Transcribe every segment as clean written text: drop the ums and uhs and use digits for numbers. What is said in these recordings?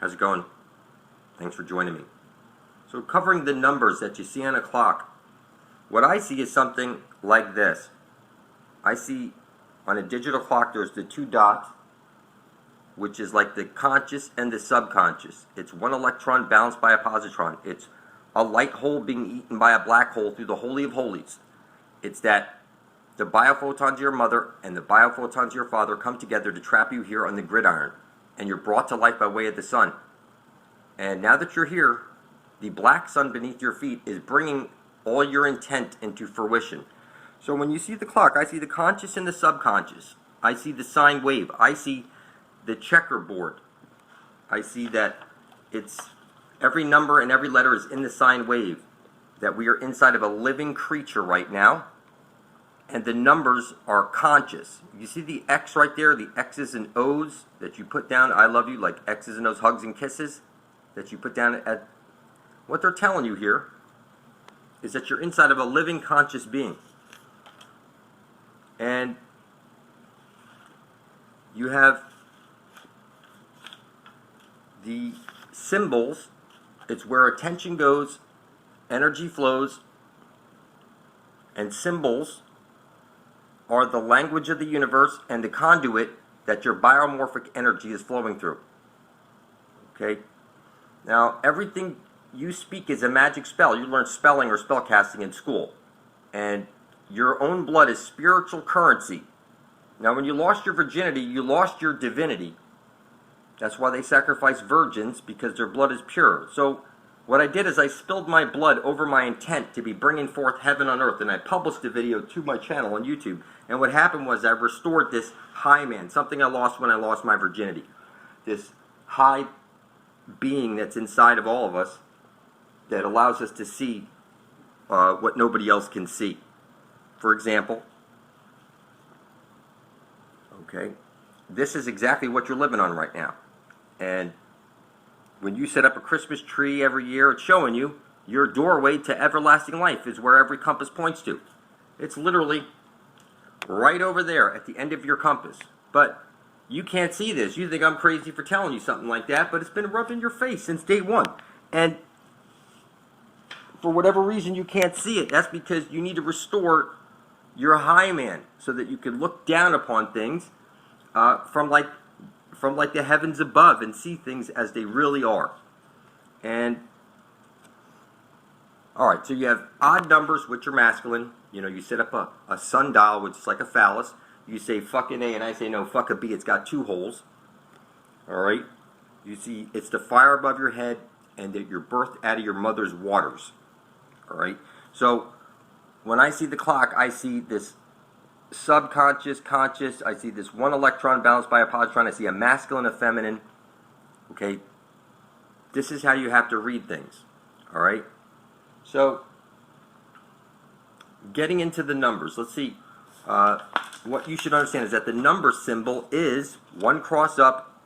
How's it going? Thanks for joining me. So covering the numbers that you see on a clock, what I see is something like this. I see on a digital clock there's the two dots, which is like the conscious and the subconscious. It's one electron balanced by a positron. It's a light hole being eaten by a black hole through the Holy of Holies. It's that the biophotons of your mother and the biophotons of your father come together to trap you here on the gridiron, and you're brought to life by way of the sun. And now that you're here, the black sun beneath your feet is bringing all your intent into fruition. So when you see the clock, I see the conscious and the subconscious. I see the sine wave. I see the checkerboard. I see that it's every number and every letter is in the sine wave, that we are inside of a living creature right now, and the numbers are conscious. You see the X right there, the X's and O's that you put down, I love you, like X's and O's, hugs and kisses, that you put down at, what they're telling you here is that you're inside of a living conscious being. And you have the symbols. It's where attention goes, energy flows, and symbols are the language of the universe and the conduit that your biomorphic energy is flowing through. Okay? Now, everything you speak is a magic spell. You learn spelling or spell casting in school. And your own blood is spiritual currency. Now, when you lost your virginity, you lost your divinity. That's why they sacrifice virgins, because their blood is pure. So what I did is I spilled my blood over my intent to be bringing forth heaven on earth, and I published the video to my channel on YouTube. And what happened was I restored this high man, something I lost when I lost my virginity. This high being that's inside of all of us that allows us to see what nobody else can see. For example, okay, this is exactly what you're living on right now. And when you set up a Christmas tree every year, it's showing you your doorway to everlasting life is where every compass points to. It's literally right over there at the end of your compass. But you can't see this. You think I'm crazy for telling you something like that, but it's been rubbed in your face since day one. And for whatever reason you can't see it, that's because you need to restore your high man so that you can look down upon things from like the heavens above and see things as they really are. And alright, so you have odd numbers, which are masculine. You know, you set up a sundial, which is like a phallus. You say fucking A, and I say no, fuck a B, it's got two holes. Alright? You see, it's the fire above your head, and that you're birthed out of your mother's waters. Alright? So, when I see the clock, I see this subconscious, conscious, I see this one electron balanced by a positron, I see a masculine, a feminine. Okay? This is how you have to read things. Alright? So, getting into the numbers, let's see. What you should understand is that the number symbol is one cross up,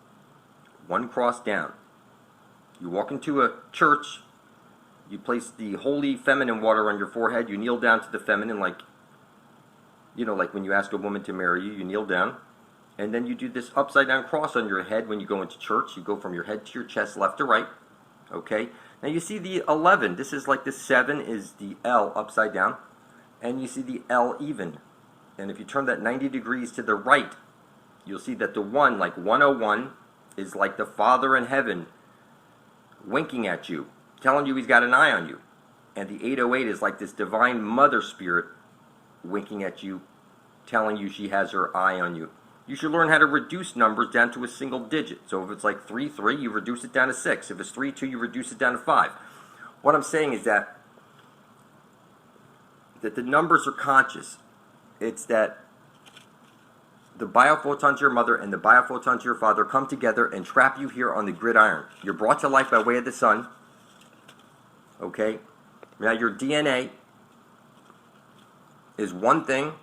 one cross down. You walk into a church, you place the holy feminine water on your forehead, you kneel down to the feminine, like, you know, like when you ask a woman to marry you, you kneel down, and then you do this upside down cross on your head when you go into church. You go from your head to your chest, left to right. Okay? Now you see the 11. This is like the 7 is the L upside down, and you see the L even. And if you turn that 90 degrees to the right, you'll see that the 1, like 101, is like the Father in heaven winking at you, telling you he's got an eye on you. And the 808 is like this divine mother spirit winking at you, telling you she has her eye on you. You should learn how to reduce numbers down to a single digit. So if it's like 3, you reduce it down to 6. If it's 3, you reduce it down to 5. What I'm saying is that the numbers are conscious. It's that the biophotons of your mother and the biophotons of your father come together and trap you here on the gridiron. You're brought to life by way of the sun. Okay? Now your DNA is one thing,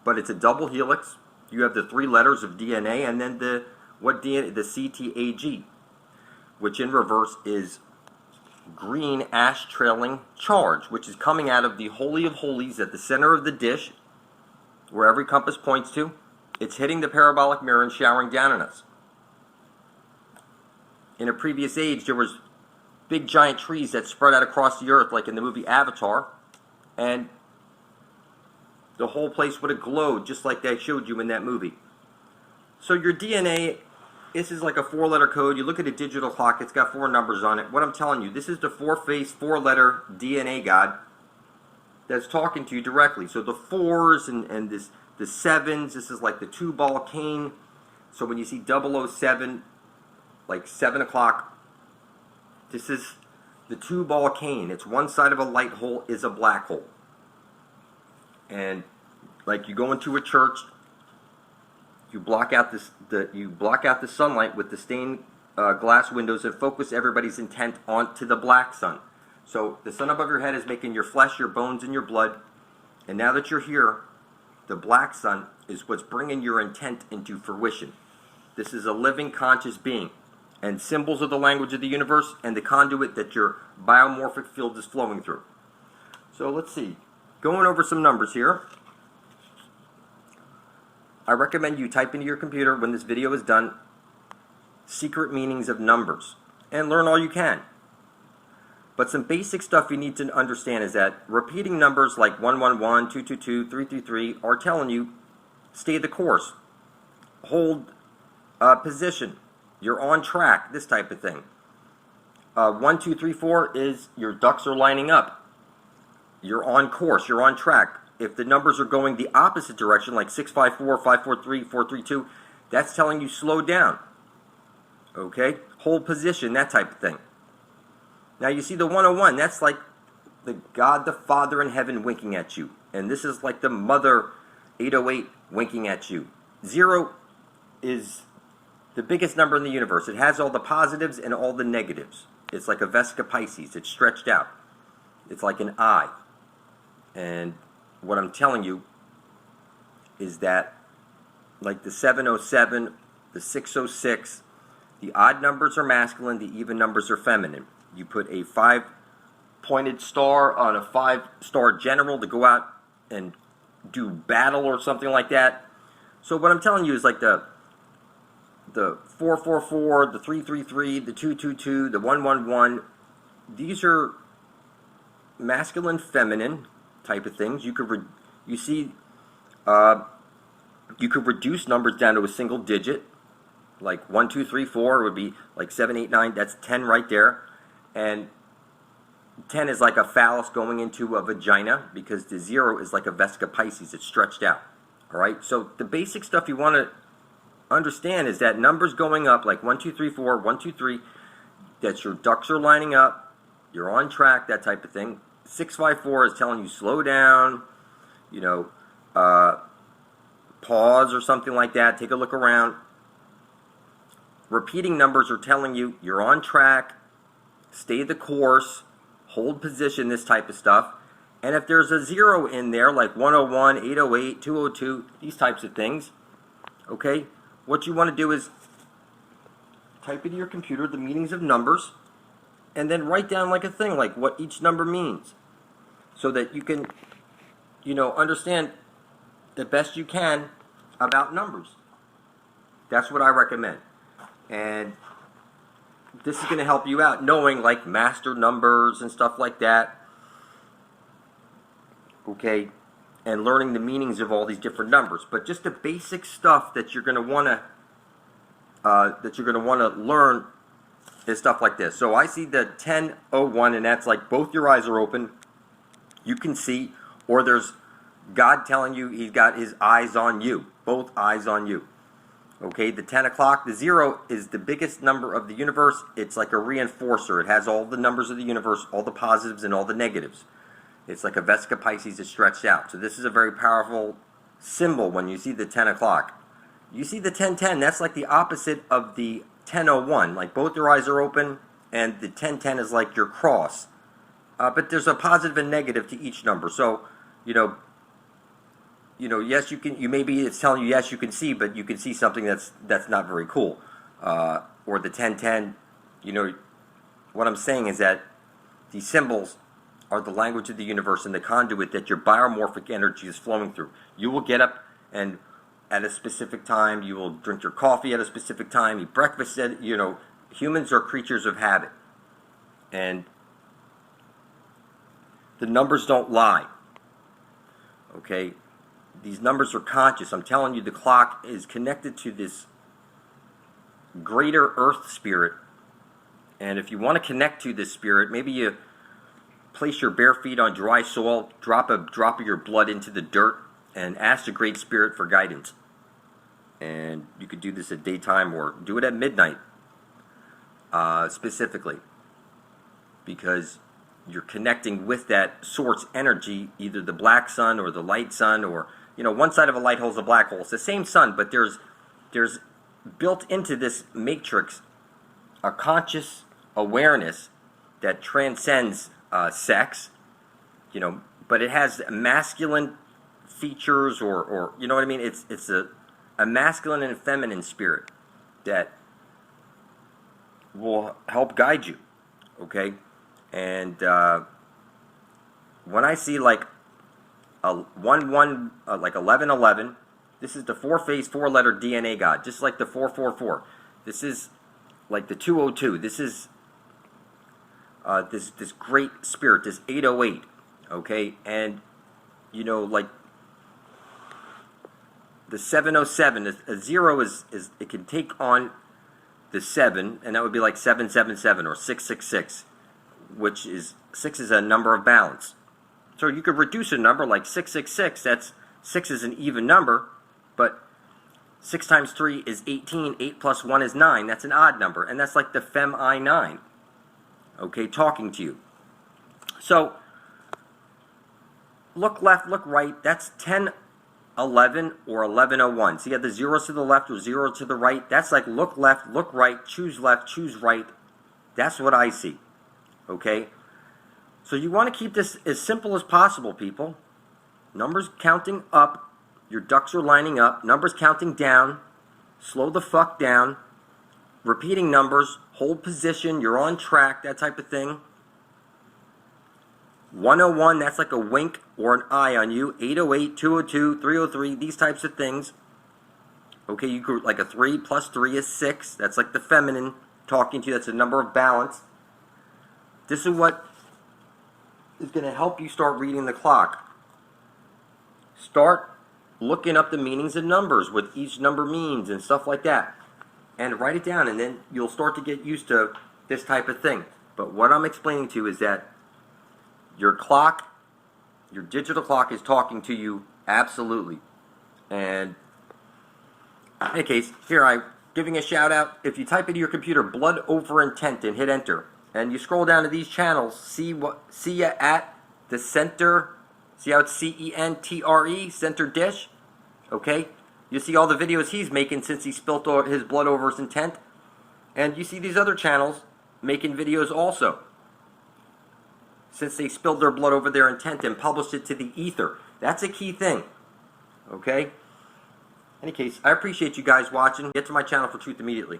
but it's a double helix. You have the 3 letters of DNA, and then the CTAG, which in reverse is green ash trailing charge, which is coming out of the Holy of Holies at the center of the dish, where every compass points to. It's hitting the parabolic mirror and showering down on us. in a previous age, there was big giant trees that spread out across the earth, like in the movie Avatar, and the whole place would have glowed just like they showed you in that movie. So your DNA, this is like a 4-letter code. You look at a digital clock, it's got 4 numbers on it. What I'm telling you, this is the 4-face, 4-letter DNA God that's talking to you directly. So the 4s and the 7s, this is like the 2-ball cane. So when you see 007, like 7 o'clock, this is the 2-ball cane. It's one side of a light hole is a black hole. And like you go into a church, you block out the sunlight with the stained glass windows and focus everybody's intent onto the black sun. So the sun above your head is making your flesh, your bones, and your blood. And now that you're here, the black sun is what's bringing your intent into fruition. This is a living, conscious being. And symbols are the language of the universe and the conduit that your biomorphic field is flowing through. So let's see. Going over some numbers here. I recommend you type into your computer when this video is done, secret meanings of numbers, and learn all you can. But some basic stuff you need to understand is that repeating numbers like 111, 222, 333 are telling you stay the course, hold position, you're on track, this type of thing. 1, 2, 3, 4 is your ducks are lining up. You're on course, you're on track. If the numbers are going the opposite direction, like 654, 543, 432, that's telling you slow down. Okay? Hold position, that type of thing. Now you see the 101, that's like the God the Father in heaven winking at you. And this is like the Mother 808 winking at you. 0 is the biggest number in the universe. It has all the positives and all the negatives. It's like a Vesica Pisces. It's stretched out. It's like an eye. And what I'm telling you is that like the 707, the 606, the odd numbers are masculine, the even numbers are feminine. You put a 5-pointed star on a 5-star general to go out and do battle or something like that. So what I'm telling you is like the 444, the 333, the 222, the 111, these are masculine, feminine type of things. You could you could reduce numbers down to a single digit, like 1, 2, 3, 4 would be like 7, 8, 9. That's 10 right there, and 10 is like a phallus going into a vagina because the 0 is like a Vesica Pisces. It's stretched out. All right. So the basic stuff you want to understand is that numbers going up like 1, 2, 3, 4, 1, 2, 3. That your ducks are lining up. You're on track. That type of thing. 654 is telling you slow down, you know, pause or something like that. Take a look around. Repeating numbers are telling you you're on track, stay the course, hold position, this type of stuff. And if there's a 0 in there, like 101, 808, 202, these types of things, okay, what you want to do is type into your computer the meanings of numbers, and then write down like a thing, like what each number means, so that you can, you know, understand the best you can about numbers. That's what I recommend. And this is going to help you out, knowing like master numbers and stuff like that. Okay, and learning the meanings of all these different numbers. But just the basic stuff that you're going to want to learn is stuff like this. So I see the 1001, and that's like both your eyes are open. You can see, or there's God telling you He's got His eyes on you, both eyes on you. Okay, the 10 o'clock, the 0 is the biggest number of the universe. It's like a reinforcer. It has all the numbers of the universe, all the positives and all the negatives. It's like a Vesica Pisces that's stretched out. So this is a very powerful symbol when you see the 10 o'clock. You see the 1010, that's like the opposite of the 1001. Like both your eyes are open, and the 1010 is like your cross. But there's a positive and negative to each number. So, you know, yes, you can. You maybe it's telling you yes, you can see, but you can see something that's not very cool. Or the 1010. You know, what I'm saying is that these symbols are the language of the universe and the conduit that your biomorphic energy is flowing through. You will get up and at a specific time, you will drink your coffee at a specific time, eat breakfast at, humans are creatures of habit, and the numbers don't lie. Okay, these numbers are conscious. I'm telling you, the clock is connected to this greater earth spirit, and if you want to connect to this spirit, maybe you place your bare feet on dry soil, drop a drop of your blood into the dirt, and ask the Great Spirit for guidance. And you could do this at daytime or do it at midnight, specifically, because you're connecting with that source energy, either the black sun or the light sun, or, you know, one side of a light hole is a black hole. It's the same sun, but there's built into this matrix a conscious awareness that transcends sex, you know, but it has masculine features, or you know what I mean? It's a masculine and feminine spirit that will help guide you, okay? And when I see like a 1-1, like 11-11, this is the 4-phase, 4-letter DNA God, just like the 4-4-4. This is like the 202. This is this great spirit, this 808, okay? And you know, like the 707, a 0 is it can take on the 7, and that would be like 777 or 666, which is 6 is a number of balance. So you could reduce a number like 666. That's 6 is an even number, but 6 times 3 is 18. 8 plus 1 is 9. That's an odd number, and that's like the Fem I9. Okay, talking to you. So look left, look right. That's 10, 11, or 1101. So you have the zeros to the left or 0 to the right. That's like look left, look right, choose left, choose right. That's what I see. Okay? So you want to keep this as simple as possible, people. Numbers counting up. Your ducks are lining up. Numbers counting down. Slow the fuck down. Repeating numbers. Hold position. You're on track. That type of thing. 101, that's like a wink or an eye on you. 808, 202, 303, these types of things. Okay, you could, like a 3 plus 3 is 6. That's like the feminine talking to you. That's a number of balance. This is what is going to help you start reading the clock. Start looking up the meanings of numbers, what each number means and stuff like that. And write it down, and then you'll start to get used to this type of thing. But what I'm explaining to you is that your clock, your digital clock, is talking to you absolutely. And in any case, here I'm giving a shout out. If you type into your computer blood over intent and hit enter, and you scroll down to these channels, see ya at the center. See how it's CENTRE, center dish? Okay? You see all the videos he's making since he spilt his blood over his intent. And you see these other channels making videos also, since they spilled their blood over their intent and published it to the ether. That's a key thing. Okay? In any case, I appreciate you guys watching. Get to my channel for truth immediately.